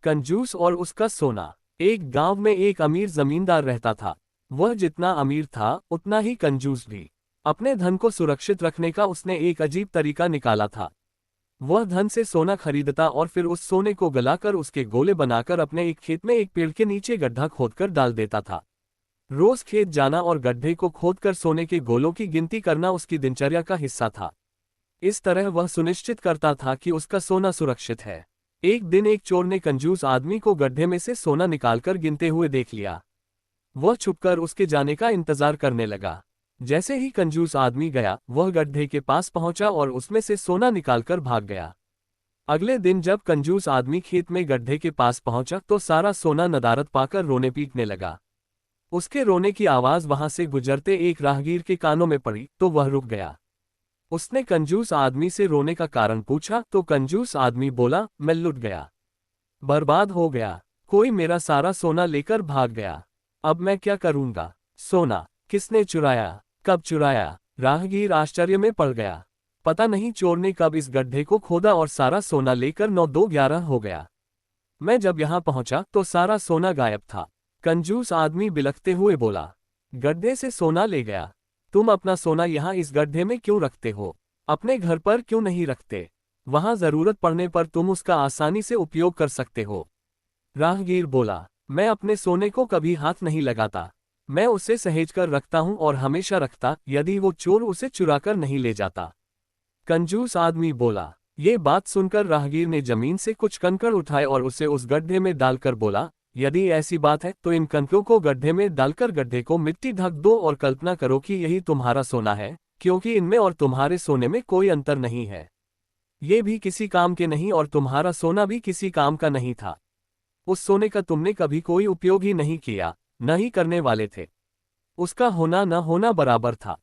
कंजूस और उसका सोना। एक गांव में एक अमीर जमींदार रहता था। वह जितना अमीर था उतना ही कंजूस भी। अपने धन को सुरक्षित रखने का उसने एक अजीब तरीका निकाला था। वह धन से सोना खरीदता और फिर उस सोने को गलाकर उसके गोले बनाकर अपने एक खेत में एक पेड़ के नीचे गड्ढा खोदकर डाल देता था। रोज खेत जाना और गड्ढे को खोदकर सोने के गोलों की गिनती करना उसकी दिनचर्या का हिस्सा था। इस तरह वह सुनिश्चित करता था कि उसका सोना सुरक्षित है। एक दिन एक चोर ने कंजूस आदमी को गड्ढे में से सोना निकालकर गिनते हुए देख लिया। वह छुपकर उसके जाने का इंतजार करने लगा। जैसे ही कंजूस आदमी गया, वह गड्ढे के पास पहुंचा और उसमें से सोना निकालकर भाग गया। अगले दिन जब कंजूस आदमी खेत में गड्ढे के पास पहुंचा तो सारा सोना नदारद पाकर रोने पीटने लगा। उसके रोने की आवाज वहां से गुजरते एक राहगीर के कानों में पड़ी तो वह रुक गया। उसने कंजूस आदमी से रोने का कारण पूछा तो कंजूस आदमी बोला, मैं लुट गया, बर्बाद हो गया, कोई मेरा सारा सोना लेकर भाग गया। अब मैं क्या करूंगा? सोना किसने चुराया, कब चुराया? राहगीर आश्चर्य में पड़ गया। पता नहीं चोर ने कब इस गड्ढे को खोदा और सारा सोना लेकर 9-2-11 हो गया। मैं जब यहां पहुंचा तो सारा सोना गायब था। कंजूस आदमी बिलखते हुए बोला, गड्ढे से सोना ले गया। तुम अपना सोना यहाँ इस गड्ढे में क्यों रखते हो? अपने घर पर क्यों नहीं रखते? वहां जरूरत पड़ने पर तुम उसका आसानी से उपयोग कर सकते हो। राहगीर बोला, मैं अपने सोने को कभी हाथ नहीं लगाता। मैं उसे सहेजकर रखता हूं और हमेशा रखता, यदि वो चोर उसे चुराकर नहीं ले जाता। कंजूस आदमी बोला। ये बात सुनकर राहगीर ने जमीन से कुछ कंकड़ उठाए और उसे उस गड्ढे में डालकर बोला, यदि ऐसी बात है तो इन कंकड़ों को गड्ढे में डालकर गड्ढे को मिट्टी ढक दो और कल्पना करो कि यही तुम्हारा सोना है, क्योंकि इनमें और तुम्हारे सोने में कोई अंतर नहीं है। ये भी किसी काम के नहीं और तुम्हारा सोना भी किसी काम का नहीं था। उस सोने का तुमने कभी कोई उपयोग ही नहीं किया, न ही करने वाले थे। उसका होना न होना बराबर था।